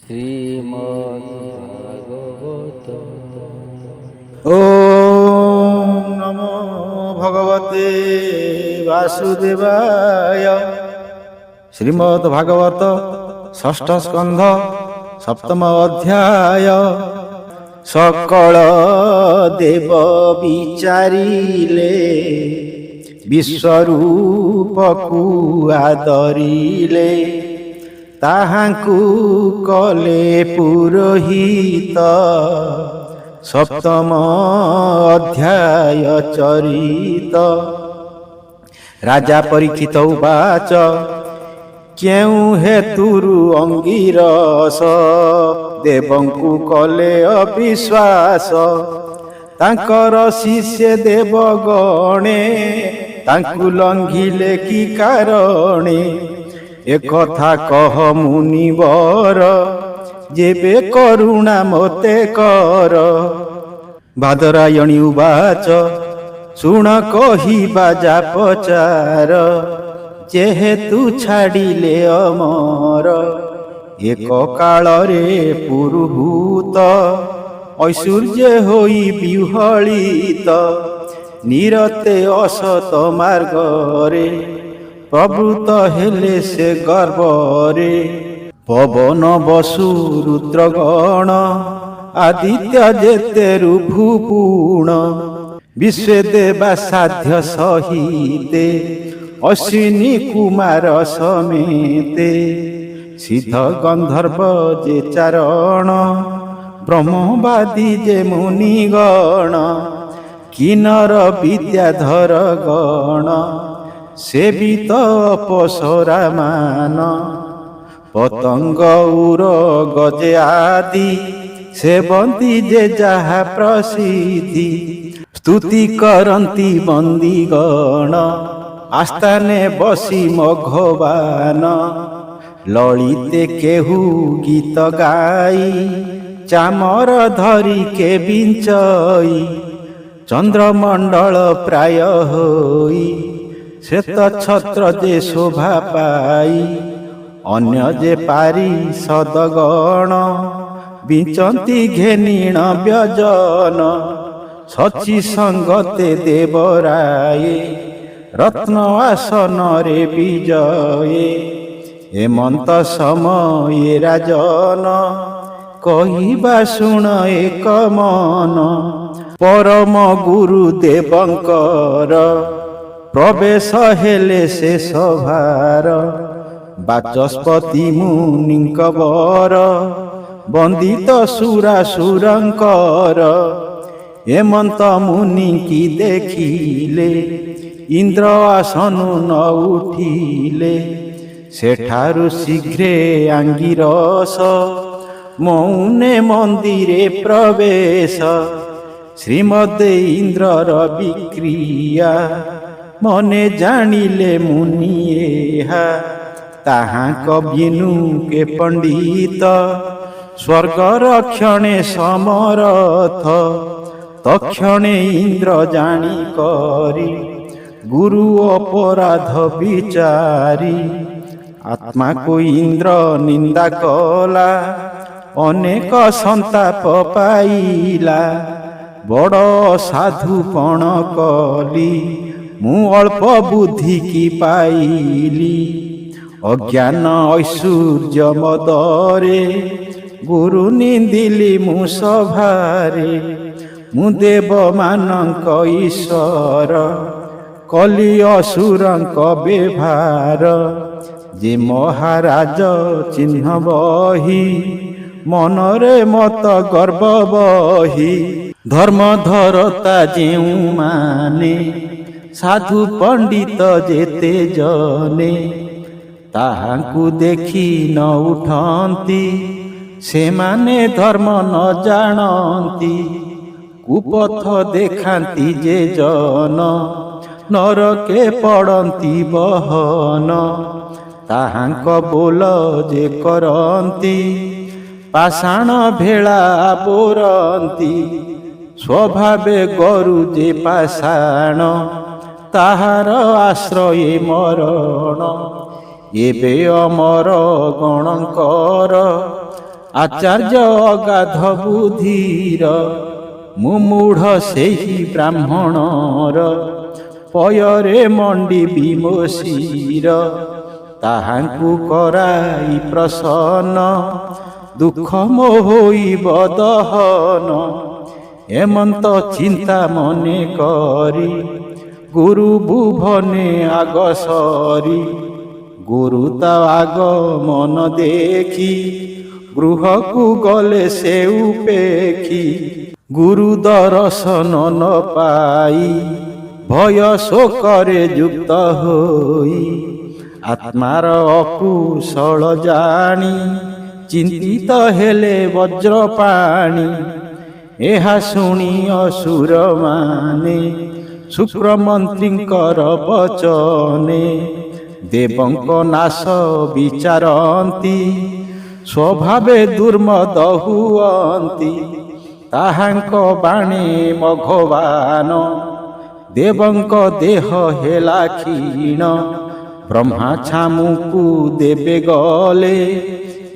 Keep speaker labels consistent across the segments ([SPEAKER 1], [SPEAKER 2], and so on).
[SPEAKER 1] শ্রীমদ্ভাগবত।
[SPEAKER 2] ওম নমো ভগবতে বাসুদেবায়। শ্রীমদ্ ভাগবত ষষ্ঠ স্কন্ধ সপ্তম অধ্যায়। সকল দেব বিচারিলে ବିଶ୍ୱରୂପକୁ ଆଦରିଲେ, ତାହାଙ୍କୁ କଲେ ପୁରୋହିତ। ସପ୍ତମ ଅଧ୍ୟାୟ ଚରିତ। ରାଜା ପରୀକ୍ଷିତ ଉବାଚ, କେଉଁ ହେତୁରୁ ଅଙ୍ଗିରସ ଦେବଙ୍କୁ କଲେ ଅବିଶ୍ୱାସ। ତାଙ୍କର ଶିଷ୍ୟ ଦେବଗଣେ ତାଙ୍କୁ ଲଙ୍ଘିଲେ କି କାରଣେ। ଏକଥା କହ ମୁନିବର, ଯେବେ କରୁଣା ମୋତେ କର। ବାଦରାୟଣୀ ଉବାଚ, ଶୁଣ କହିବା ଯା ପଚାର। ଯେହେତୁ ଛାଡ଼ିଲେ ଅମର, ଏକ କାଳରେ ପୁରୁହୂତ ଐଶ୍ୱର୍ଯ୍ୟ ହୋଇ ବିହଳିତ। ନିରତେ ଅସତ ମାର୍ଗରେ ପ୍ରବୃତ ହେଲେ ସେ ଗର୍ବରେ। ପବନ ବସୁ ରୁଦ୍ରଗଣ ଆଦିତ୍ୟ ଯେତେରୁ ଭୂପୁଣ। ବିଶ୍ୱେ ଦେବା ସାଧ୍ୟ ସହିତେ ଅଶ୍ୱିନୀ କୁମାର ସಮೇତେ। ସିଦ୍ଧ ଗନ୍ଧର୍ବ ଯେ ଚାରଣ ବ୍ରହ୍ମବାଦୀ ଯେ ମୁନିଗଣ। କିନ୍ନର ବିଦ୍ୟାଧର ଗଣ ସେବିତ ଅପସରାମାନ। ପତଙ୍ଗ ଉରଗ ଯେ ଆଦି ସେବନ୍ତି ଯେ ଯାହା ପ୍ରସିଦ୍ଧି। ସ୍ତୁତି କରନ୍ତି ବନ୍ଦୀଗଣ ଆସ୍ଥାନେ ବସି ମଘବାନ। ଲଳିତେ କେହୁ ଗୀତ ଗାଇ ଚାମର ଧରି କେ ବିଞ୍ଚଇ। ଚନ୍ଦ୍ରମଣ୍ଡଳ ପ୍ରାୟ ହୋଇ ଶ୍ଵେତ ଛତ୍ର ଯେ ଶୋଭା ପାଇ। ଅନ୍ୟ ଯେ ପାରିଷଦଗଣ ବିଞ୍ଚନ୍ତି ଘେନିଣ ବ୍ୟଜନ। ସଚି ସଙ୍ଗତେ ଦେବରାଏ ରତ୍ନ ଆସନରେ ବିଜଏ। ହେମନ୍ତ ସମୟେ ରାଜନ କହିବା ଶୁଣ ଏକ ମନ। ପରମ ଗୁରୁ ଦେବଙ୍କର ପ୍ରବେଶ ହେଲେ ସେ ସଭାର। ବାଚସ୍ପତି ମୁନିଙ୍କ ବର ବନ୍ଦିତ ସୁରାସୁରଙ୍କର। ହେମନ୍ତ ମୁନି କି ଦେଖିଲେ ଇନ୍ଦ୍ର ଆସନୁ ନ ଉଠିଲେ। ସେଠାରୁ ଶୀଘ୍ରେ ଆଙ୍ଗିରସ ମୌନେ ମନ୍ଦିରେ ପ୍ରବେଶ। ଶ୍ରୀମଦ୍ ଇନ୍ଦ୍ରର ବିକ୍ରିୟା ମନେ ଜାଣିଲେ ମୁନି ଏହା। ତାହାଙ୍କ ବିନୁ କେ ପଣ୍ଡିତ ସ୍ୱର୍ଗ ରକ୍ଷଣେ ସମରଥ। ତକ୍ଷଣେ ଇନ୍ଦ୍ର ଜାଣି କରି ଗୁରୁ ଅପରାଧ ବିଚାରି। ଆତ୍ମାକୁ ଇନ୍ଦ୍ର ନିନ୍ଦା କଲା ଅନେକ ସନ୍ତାପ ପାଇଲା। ବଡ଼ ସାଧୁ କଣ କଲି ମୁଁ ଅଳ୍ପ ବୁଦ୍ଧି କି ପାଇଲି। ଅଜ୍ଞାନ ଐଶ୍ୱର୍ଯ୍ୟ ମଦରେ ଗୁରୁ ନିନ୍ଦିଲି ମୁଁ ସଭାରେ। ମୁଁ ଦେବମାନଙ୍କ ଈଶ୍ୱର କଲି ଅସୁରଙ୍କ ବ୍ୟବହାର। ଯେ ମହାରାଜ ଚିହ୍ନ ବହି ମନରେ ମତ ଗର୍ବ ବହି। ଧର୍ମଧରତା ଯେଉଁମାନେ ସାଧୁ ପଣ୍ଡିତ ଯେତେ ଜନେ। ତାହାଙ୍କୁ ଦେଖି ନ ଉଠନ୍ତି ସେମାନେ ଧର୍ମ ନ ଜାଣନ୍ତି। କୁପଥ ଦେଖାନ୍ତି ଯେ ଜନ ନରକେ ପଡ଼ନ୍ତି ବହନ। ତାହାଙ୍କ ବୋଲ ଯେ କରନ୍ତି ପାଷାଣ ଭେଳା ବୋରନ୍ତି। ସ୍ୱଭାବେ ଗରୁ ଯେ ପାଷାଣ ତାହାର ଆଶ୍ରୟେ ମରଣ। ଏବେ ଅମର ଗଣଙ୍କର ଆଚାର୍ଯ୍ୟ ଅଗାଧ ବୁଦ୍ଧିର ମୁମୂଢ଼ ସେହି ବ୍ରାହ୍ମଣର ପୟରେ ମଣ୍ଡି ବିମୋଷୀର ତାହାଙ୍କୁ କରାଇ ପ୍ରସନ୍ନ ଦୁଃଖ ମୋହଇବ ଦହନ ଏମନ୍ତ ଚିନ୍ତା ମନେ କରି ଗୁରୁ ଭୁବନେ ଆଗସରି ଗୁରୁ ତା ଆଗମନ ଦେଖି ଗୃହକୁ ଗଲେ ସେ ଉପେକ୍ଷି ଗୁରୁ ଦର୍ଶନ ନ ପାଇ ଭୟ ଶୋକରେ ଯୁକ୍ତ ହୋଇ ଆତ୍ମାର ଅକୁଶଳ ଜାଣି ଚିନ୍ତିତ ହେଲେ ବଜ୍ରପାଣି ଏହା ଶୁଣି ଅସୁରମାନେ ଶୁକ୍ରମନ୍ତ୍ରୀଙ୍କର ବଚନେ ଦେବଙ୍କ ନାଶ ବିଚାରନ୍ତି ସ୍ୱଭାବେ ଦୁର୍ମଦ ହୁଅନ୍ତି ତାହାଙ୍କ ବାଣୀ ମଘବାନ ଦେବଙ୍କ ଦେହ ହେଲା କ୍ଷୀଣ ବ୍ରହ୍ମା ଛାମୁକୁ ଦେବେ ଗଲେ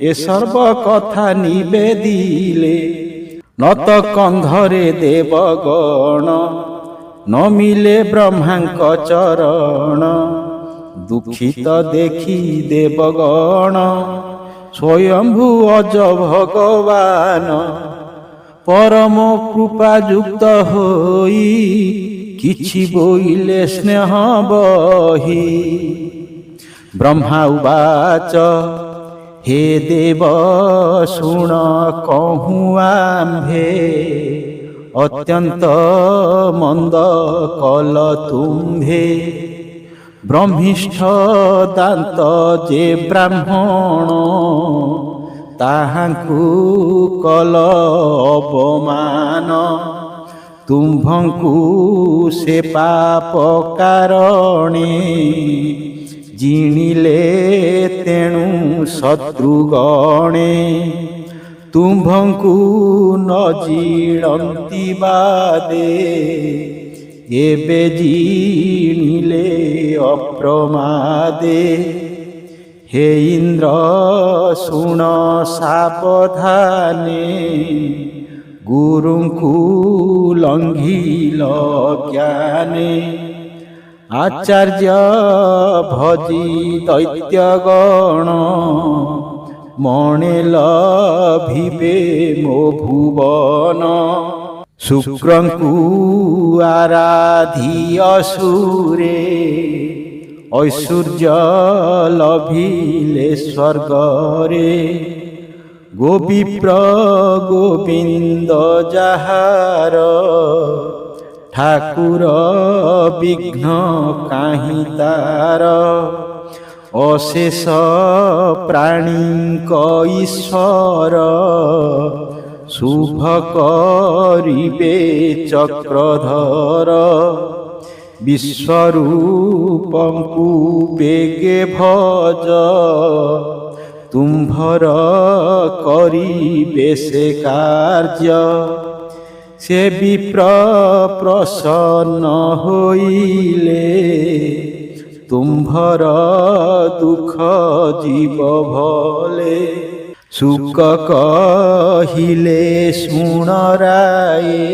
[SPEAKER 2] ଏ ସର୍ବ କଥା ନିବେଦିଲେ ନତ କନ୍ଧରେ ଦେବଗଣ ନ ମିଲେ ବ୍ରହ୍ମାଙ୍କ ଚରଣ ଦୁଃଖିତ ଦେଖି ଦେବଗଣ ସ୍ୱୟଂଭୁ ଅଜ ଭଗବାନ ପରମ କୃପା ଯୁକ୍ତ ହୋଇ କିଛି ବୋଇଲେ ସ୍ନେହ ବହି ବ୍ରହ୍ମା ଉବାଚ हे देव शुण कहूँ आम्भे अत्यंत मंद कल तुम्भे ब्रह्मिष्ठ दांत जे ब्राह्मण ताहांकु कल अपमान तुम्भंकु से पाप कारणे जिणिले तेणु शत्रुगणे तुम्भंकु न जीणंती बादे एबे जिणिले अप्रमादे हे इंद्र शुण सावधाने गुरुंकु लंघिल ज्ञाने आचार्य भजी दैत्यगण मणे लभिबे मो भुवन शुक्रंकु आराधी असुरे ऐश्वर्य लभिले स्वर्गरे गोविप्र गोविंद जाहार ठाकुर विघ्न काहि तार अशेष प्राणी ईश्वर शुभ करिबे चक्रधर विश्वरूपंकु बेगे भज तुम्भर करिबे से कार्य से विप्र प्रसन्न होइले तुम्भर दुख जीव भले सुख कहिले शुण राये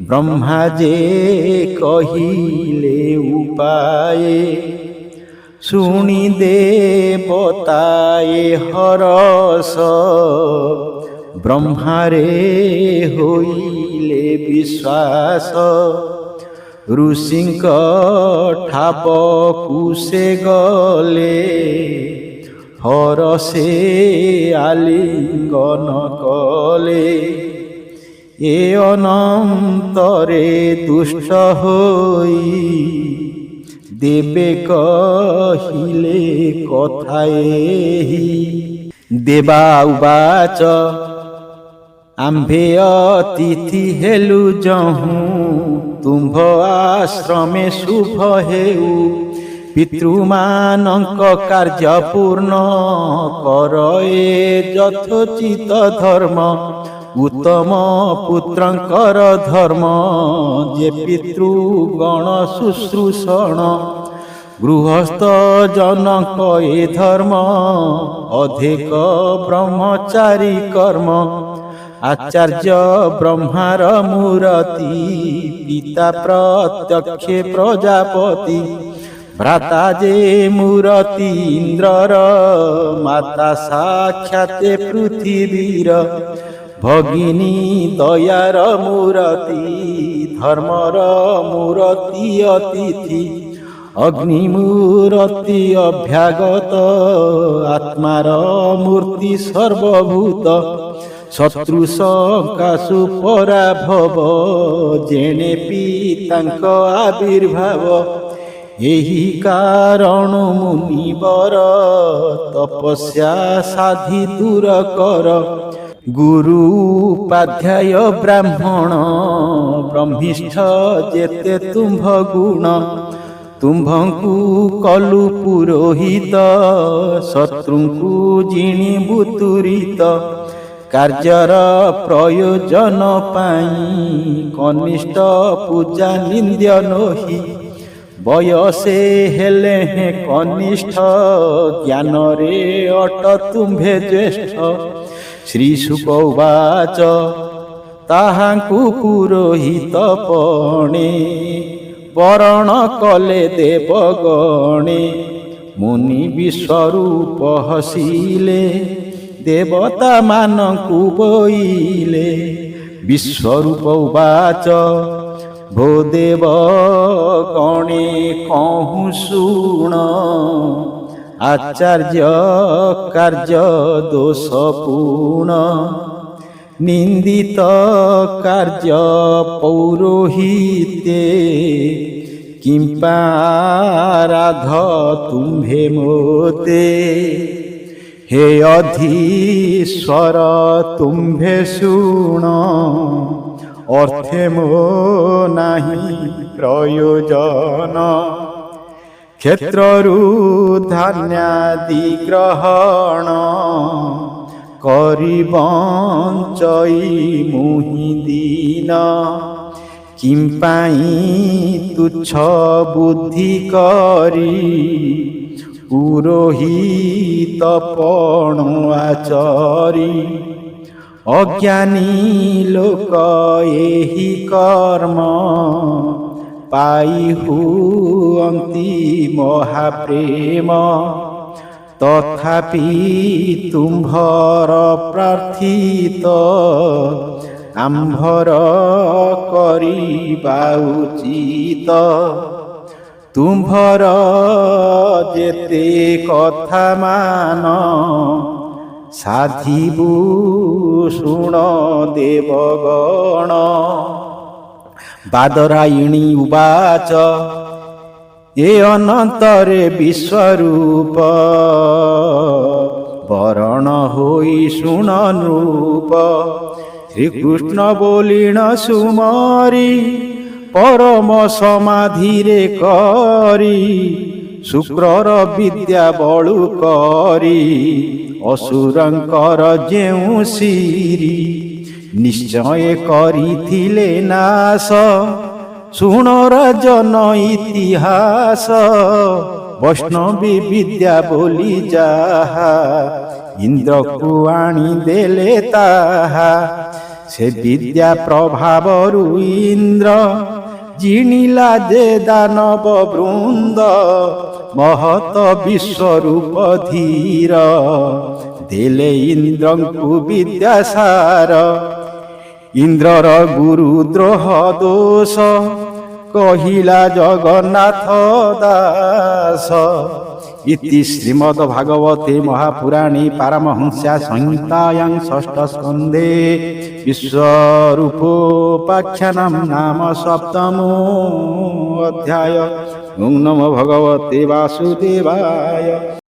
[SPEAKER 2] ब्रह्मा जे कहिले उपाय शुणी देवताए हरस ब्रह्मारे होइले विश्वास ऋषिंक ठापकु से गले हरसे आलिंगन कले ए अनंतरे दुष्ट होई देवे कहिले कथाएहि देवा उवाच आम्भे अतिथि हेलु जहूँ तुम्भ आश्रमे शुभ हेउ पितृमानंक कार्य पूर्ण कर ए यथोचित धर्म उत्तम पुत्रंकर धर्म जे पितृगण शुश्रूषण ଗୃହସ୍ଥ ଜନକ ଏ ଧର୍ମ ଅଧିକ ବ୍ରହ୍ମଚାରୀ କର୍ମ। ଆଚାର୍ଯ୍ୟ ବ୍ରହ୍ମାର ମୂରତି ପିତା ପ୍ରତ୍ୟକ୍ଷେ ପ୍ରଜାପତି। ଭ୍ରାତା ଯେ ମୂରତି ଇନ୍ଦ୍ରର ମାତା ସାକ୍ଷାତେ ପୃଥିବୀର। ଭଗିନୀ ଦୟାର ମୂରତି ଧର୍ମର ମୂରତି ଅତିଥି। ଅଗ୍ନି ମୂରତି ଅଭ୍ୟାଗତ ଆତ୍ମାର ମୂର୍ତ୍ତି ସର୍ବଭୂତ। ଶତ୍ରୁ ସକାଶୁ ପରାଭବ ଯେଣେ ପିତାଙ୍କ ଆବିର୍ଭାବ। ଏହି କାରଣ ମୁନିବର ତପସ୍ୟା ସାଧି ଦୂର କର। ଗୁରୁ ଉପାଧ୍ୟାୟ ବ୍ରାହ୍ମଣ ବ୍ରହ୍ମିଷ୍ଠ ଯେତେ ତୁମ୍ଭ ଗୁଣ। ତୁମ୍ଭଙ୍କୁ କଲୁ ପୁରୋହିତ ଶତ୍ରୁଙ୍କୁ ଜିଣିବୁ ତୁରିତ। କାର୍ଯ୍ୟର ପ୍ରୟୋଜନ ପାଇଁ କନିଷ୍ଠ ପୂଜା ନିନ୍ଦ୍ୟ ନୋହି। ବୟସେ ହେଲେ କନିଷ୍ଠ ଜ୍ଞାନରେ ଅଟ ତୁମ୍ଭେ ଜ୍ୟେଷ୍ଠ। ଶ୍ରୀଶୁକ ଉବାଚ ତାହାଙ୍କୁ ପୁରୋହିତ ପଣେ ବରଣ କଲେ ଦେବଗଣେ। ମୁନି ବିଶ୍ୱରୂପ ହସିଲେ ଦେବତା ମାନଙ୍କୁ ବୋଇଲେ। ବିଶ୍ୱରୂପ ଉବାଚ ଭୋ ଦେବ ଗଣେ କହୁଁ ଶୁଣ। ଆଚାର୍ଯ୍ୟ କାର୍ଯ୍ୟ ଦୋଷ ପୂର୍ଣ୍ଣ। ନିନ୍ଦିତ କାର୍ଯ୍ୟ ପୌରୋହିତେ କିମ୍ପା ଆରାଧ ତୁମ୍ଭେ ମୋତେ। ହେ ଅଧୀଶ୍ୱର ତୁମ୍ଭେ ଶୁଣ ଅର୍ଥେ ମୋ ନାହିଁ ପ୍ରୟୋଜନ। କ୍ଷେତ୍ରରୁ ଧାନ୍ୟାଦି ଗ୍ରହଣ କରି ବଞ୍ଚଇ ମୁହିଁ ଦୀନ। କିମ୍ପାଇଁ ତୁଚ୍ଛ ବୁଦ୍ଧି କରି ପୁରୋହିତ ପଣ ଆଚରି। ଅଜ୍ଞାନୀ ଲୋକ ଏହି କର୍ମ ପାଇ ହୁଅନ୍ତି ମହାପ୍ରେମ। ତଥାପି ତୁମ୍ଭର ପ୍ରାର୍ଥିତ ଆମ୍ଭର କରିବା ଉଚିତ। ତୁମ୍ଭର ଯେତେ କଥା ମାନ ସାଧିବୁ ଶୁଣ ଦେବଗଣ। ବାଦରାୟଣୀ ଉବାଚ ଏ ଅନନ୍ତରେ ବିଶ୍ୱରୂପ ବରଣ ହୋଇ ଶୁଣ ନୃପ। ଶ୍ରୀକୃଷ୍ଣ ବୋଲିଣ ସୁମରି ପରମ ସମାଧିରେ କରି। ଶୁକ୍ରର ବିଦ୍ୟା ବଳୁ କରି ଅସୁରଙ୍କର ଯେଉଁ ଶିରି। ନିଶ୍ଚୟ କରିଥିଲେ ନାଶ ଶୁଣ ରାଜନ ଇତିହାସ। ବୈଷ୍ଣବୀ ବିଦ୍ୟା ବୋଲି ଯାହା ଇନ୍ଦ୍ରକୁ ଆଣିଦେଲେ ତାହା। ସେ ବିଦ୍ୟା ପ୍ରଭାବରୁ ଇନ୍ଦ୍ର ଜିଣିଲା ଯେ ଦାନବ ବୃନ୍ଦ। ମହତ ବିଶ୍ୱରୂପ ଧୀର ଦେଲେ ଇନ୍ଦ୍ରଙ୍କୁ ବିଦ୍ୟାସାର। ଇନ୍ଦ୍ରର ଗୁରୁ ଦ୍ରୋହ ଦୋଷ କହିଲା ଜଗନ୍ନାଥ ଦାସ। ଇତି ଶ୍ରୀମଦ୍ ଭାଗବତେ ମହାପୁରାଣେ ପାରମହଂସ୍ୟା ସଂହିତାୟାଂ ଷଷ୍ଠ ସ୍କନ୍ଧେ ବିଶ୍ୱରୂପୋପାଖ୍ୟାନଂ ନାମ ସପ୍ତମୋ ଅଧ୍ୟାୟ। ଓಂ ନମୋ ଭଗବତେ ବାସୁଦେବାୟ।